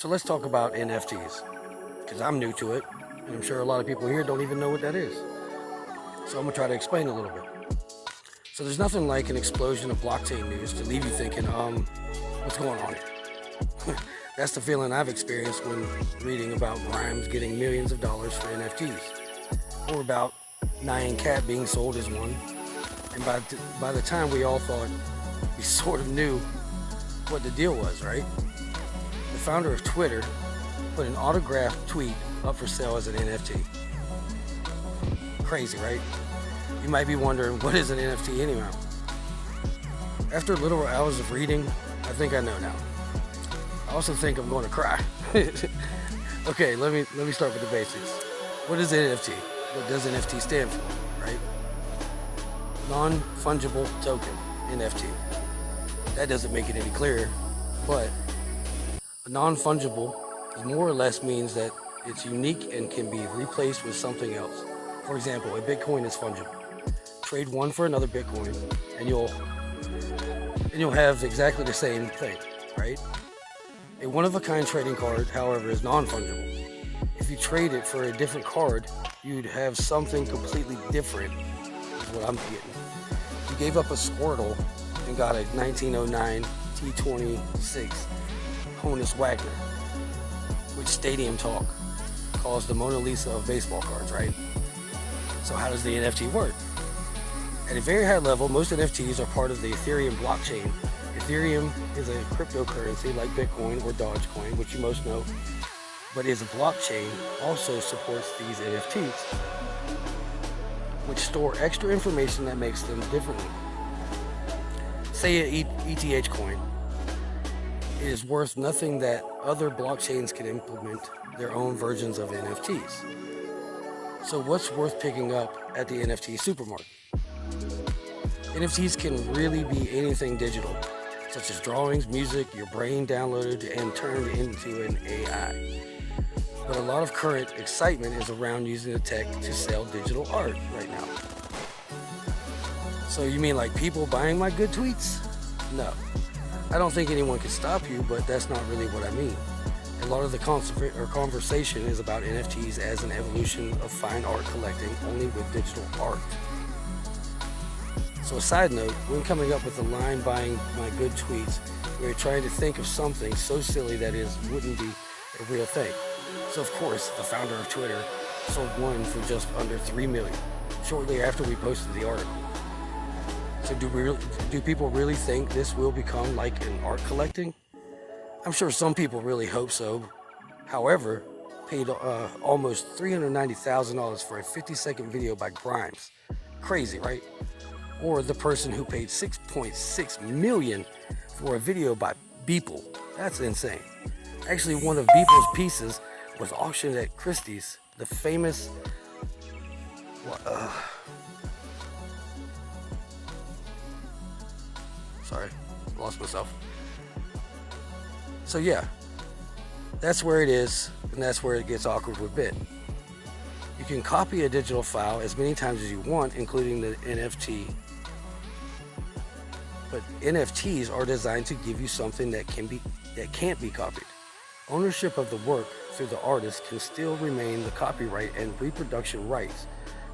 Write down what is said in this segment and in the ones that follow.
So let's talk about NFTs, because I'm new to it, and I'm sure a lot of people here don't even know what that is. So I'm gonna try to explain a little bit. So there's nothing like an explosion of blockchain news to leave you thinking, what's going on here? That's the feeling I've experienced when reading about Grimes getting millions of dollars for NFTs, or about Nyan Cat being sold as one. And by the time we all thought we sort of knew what the deal was, right? The founder of Twitter put an autographed tweet up for sale as an NFT. Crazy, right? You might be wondering, what is an NFT anyhow? After literal hours of reading, I think I know now. I also think I'm going to cry. Okay, let me start with the basics. What is NFT? What does NFT stand for, right? Non-fungible token, NFT. That doesn't make it any clearer, but a non-fungible more or less means that it's unique and can be replaced with something else. For example, a Bitcoin is fungible. Trade one for another Bitcoin, and you'll have exactly the same thing, right? A one-of-a-kind trading card, however, is non-fungible. If you trade it for a different card, you'd have something completely different, is what I'm getting. You gave up a Squirtle and got a 1909 T26 Honus Wagner, which Stadium Talk calls the Mona Lisa of baseball cards, right? So how does the NFT work? At a very high level, most NFTs are part of the Ethereum blockchain. Ethereum is a cryptocurrency like Bitcoin or Dogecoin, which you most know, but is a blockchain also supports these NFTs, which store extra information that makes them differently. Say an ETH coin. It is worth nothing that other blockchains can implement their own versions of NFTs. So what's worth picking up at the NFT supermarket? NFTs can really be anything digital, such as drawings, music, your brain downloaded and turned into an AI. But a lot of current excitement is around using the tech to sell digital art right now. So you mean like people buying my good tweets? No. I don't think anyone can stop you, but that's not really what I mean. A lot of the conversation is about NFTs as an evolution of fine art collecting, only with digital art. So a side note, when coming up with the line buying my good tweets, we were trying to think of something so silly that wouldn't be a real thing. So of course, the founder of Twitter sold one for just under $3 million, shortly after we posted the article. So do people really think this will become like an art collecting? I'm sure some people really hope so. However, paid almost $390,000 for a 50-second video by Grimes. Crazy, right? Or the person who paid $6.6 million for a video by Beeple. That's insane. Actually, one of Beeple's pieces was auctioned at Christie's, the famous... Sorry, lost myself. So yeah, that's where it is, and that's where it gets awkward with Bit. You can copy a digital file as many times as you want, including the NFT. But NFTs are designed to give you something that can't be copied. Ownership of the work through the artist can still remain the copyright and reproduction rights,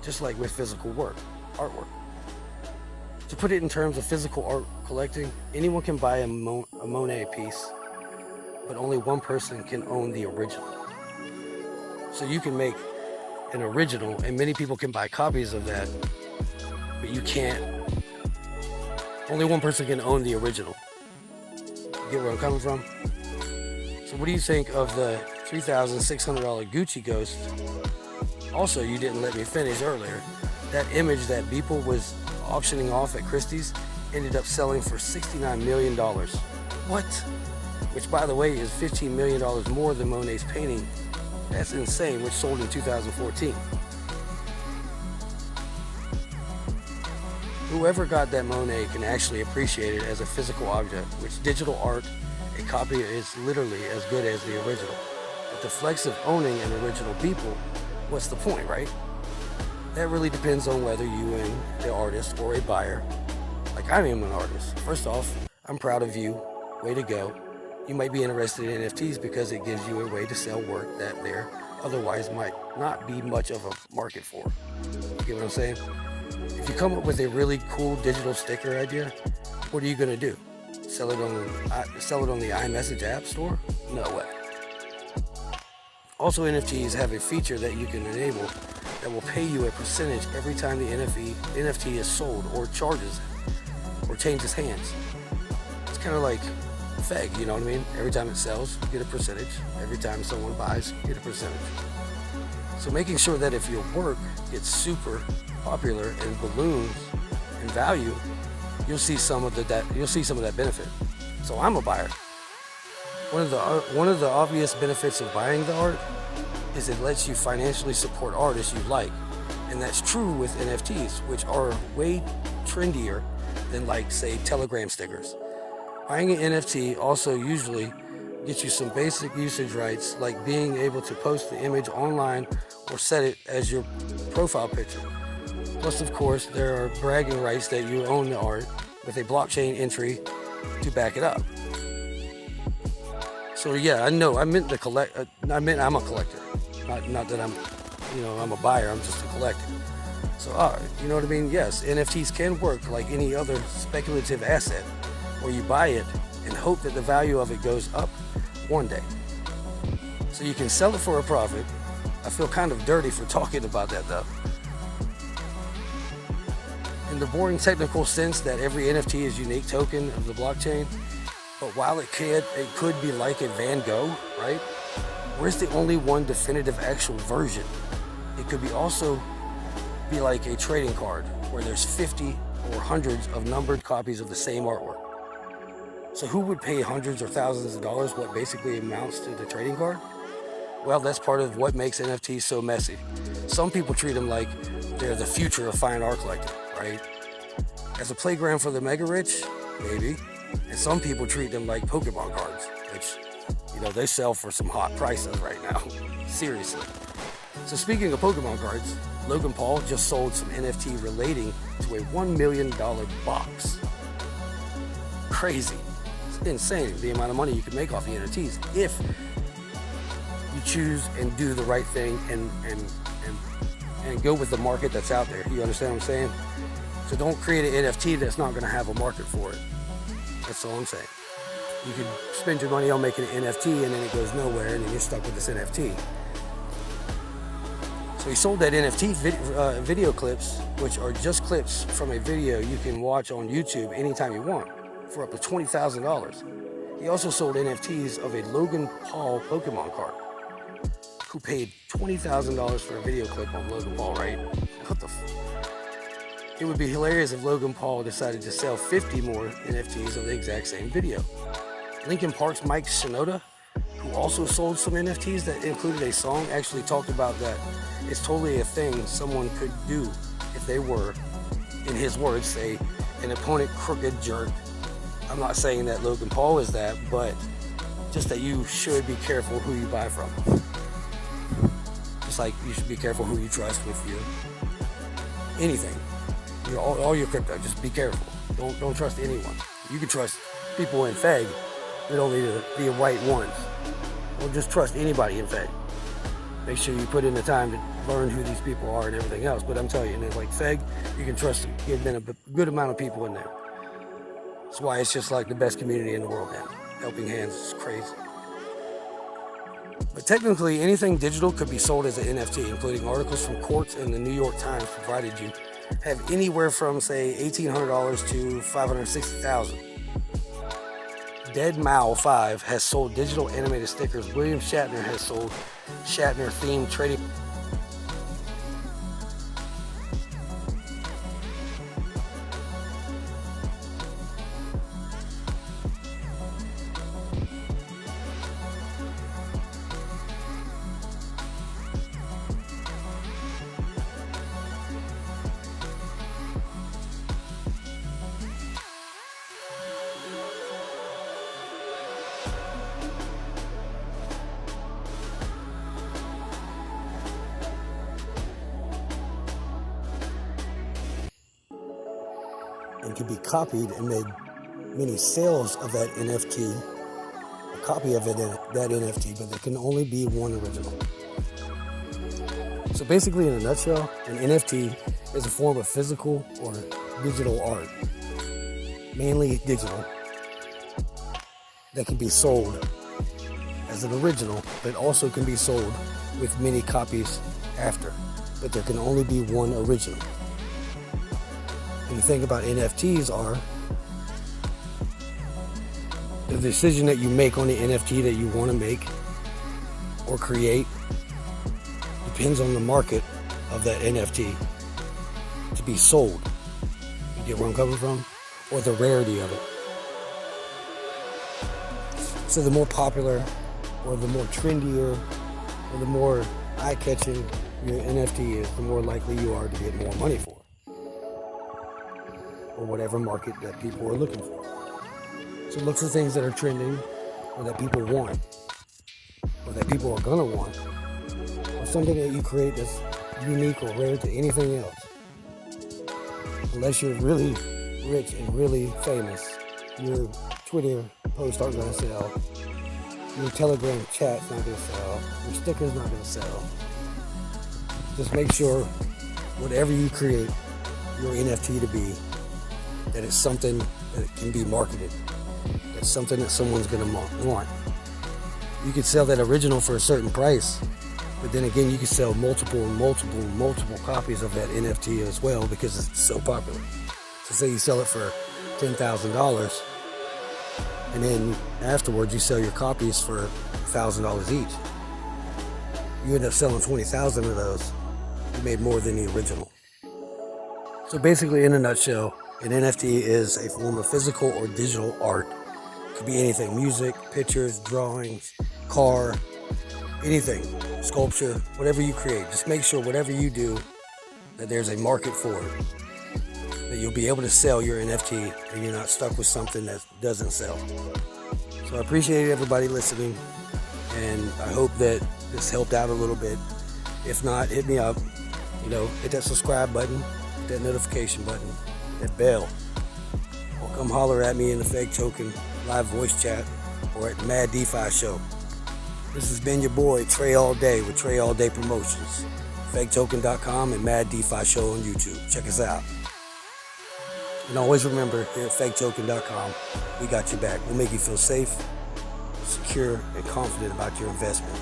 just like with physical artwork. To put it in terms of physical art collecting, anyone can buy a Monet piece, but only one person can own the original. So you can make an original, and many people can buy copies of that, but you can't. Only one person can own the original. You get where I'm coming from? So what do you think of the $3,600 Gucci Ghost? Also, you didn't let me finish earlier. That image that Beeple was auctioning off at Christie's ended up selling for $69 million. What? Which, by the way, is $15 million more than Monet's painting. That's insane, which sold in 2014. Whoever got that Monet can actually appreciate it as a physical object, which digital art, a copy is literally as good as the original. But the flex of owning an original Beeple, what's the point, right? That really depends on whether you and the artist or a buyer. Like I am an artist. First off, I'm proud of you. Way to go. You might be interested in NFTs because it gives you a way to sell work that there otherwise might not be much of a market for. You get what I'm saying? If you come up with a really cool digital sticker idea, what are you going to do? Sell it on the iMessage app store? No way. Also, NFTs have a feature that you can enable that will pay you a percentage every time the NFT is sold or charges or changes hands. It's kind of like FEG, you know what I mean? Every time it sells, you get a percentage. Every time someone buys, you get a percentage. So making sure that if your work gets super popular and balloons in value, you'll see some of that benefit. So I'm a buyer. One of the obvious benefits of buying the art is it lets you financially support artists you like, and that's true with NFTs, which are way trendier than, like, say, Telegram stickers. Buying an NFT also usually gets you some basic usage rights, like being able to post the image online or set it as your profile picture. Plus, of course, there are bragging rights that you own the art with a blockchain entry to back it up. So yeah, I know. I meant I'm a collector. Not that I'm a buyer. I'm just a collector. So, you know what I mean? Yes, NFTs can work like any other speculative asset, where you buy it and hope that the value of it goes up one day. So you can sell it for a profit. I feel kind of dirty for talking about that though. In the boring technical sense that every NFT is a unique token of the blockchain, but while it could be like a Van Gogh, right? Where's the only one definitive actual version? It could also be like a trading card where there's 50 or hundreds of numbered copies of the same artwork. So who would pay hundreds or thousands of dollars, what basically amounts to the trading card? Well, that's part of what makes NFTs so messy. Some people treat them like they're the future of fine art collecting, right? As a playground for the mega rich, maybe. And some people treat them like Pokemon cards, which, they sell for some hot prices right now. Seriously. So speaking of Pokemon cards, Logan Paul just sold some NFT relating to a $1 million box. Crazy. It's insane the amount of money you can make off the NFTs if you choose and do the right thing and go with the market that's out there. You understand what I'm saying? So don't create an NFT that's not going to have a market for it. That's all I'm saying. You could spend your money on making an NFT and then it goes nowhere and then you're stuck with this NFT. So he sold that NFT video clips, which are just clips from a video you can watch on YouTube anytime you want, for up to $20,000. He also sold NFTs of a Logan Paul Pokemon card. Who paid $20,000 for a video clip on Logan Paul, right? What the It would be hilarious if Logan Paul decided to sell 50 more NFTs of the exact same video. Linkin Park's Mike Shinoda, who also sold some NFTs that included a song, actually talked about that it's totally a thing someone could do if they were, in his words, say, an opponent crooked jerk. I'm not saying that Logan Paul is that, but just that you should be careful who you buy from. Just like you should be careful who you trust with your anything. All your crypto, just be careful. Don't trust anyone. You can trust people in FEG, but only the right ones. Don't just trust anybody in FEG. Make sure you put in the time to learn who these people are and everything else. But I'm telling you, like FEG, you can trust them. There's been a good amount of people in there. That's why it's just like the best community in the world, man. Helping hands is crazy. But technically, anything digital could be sold as an NFT, including articles from Quartz and the New York Times, provided you have anywhere from, say, $1,800 to $560,000. Dead Mao 5 has sold digital animated stickers. William Shatner has sold Shatner-themed trading. And could be copied and made many sales of that NFT copy of that NFT, but there can only be one original. So basically, in a nutshell, an NFT is a form of physical or digital art, mainly digital, that can be sold as an original, but also can be sold with many copies after. But there can only be one original. And the thing about NFTs are, the decision that you make on the NFT that you want to make or create depends on the market of that NFT to be sold. You get where I'm coming from? Or the rarity of it. So the more popular or the more trendier or the more eye-catching your NFT is, the more likely you are to get more money for it, or whatever market that people are looking for. So look for things that are trending, or that people want, or that people are gonna want, or something that you create that's unique or rare to anything else. Unless you're really rich and really famous, your Twitter posts aren't gonna sell, your Telegram chat's not gonna sell, your sticker's not gonna sell. Just make sure whatever you create your NFT to be, that it's something that can be marketed. That's something that someone's going to want. You could sell that original for a certain price, but then again, you could sell multiple copies of that NFT as well because it's so popular. So say you sell it for $10,000, and then afterwards you sell your copies for $1,000 each. You end up selling 20,000 of those. You made more than the original. So basically, in a nutshell, an NFT is a form of physical or digital art. It could be anything: music, pictures, drawings, car, anything, sculpture, whatever you create. Just make sure whatever you do, that there's a market for it, that you'll be able to sell your NFT and you're not stuck with something that doesn't sell. So I appreciate everybody listening, and I hope that this helped out a little bit. If not, hit me up. Hit that subscribe button, hit that notification button, hit that bell, or come holler at me in the Fake Token live voice chat or at Mad DeFi Show. This has been your boy Trey All Day with Trey All Day Promotions, faketoken.com and Mad DeFi Show on YouTube. Check us out. And always remember, here at faketoken.com, we got your back. We'll make you feel safe, secure, and confident about your investment.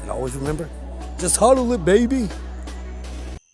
And always remember, just hodl it, baby.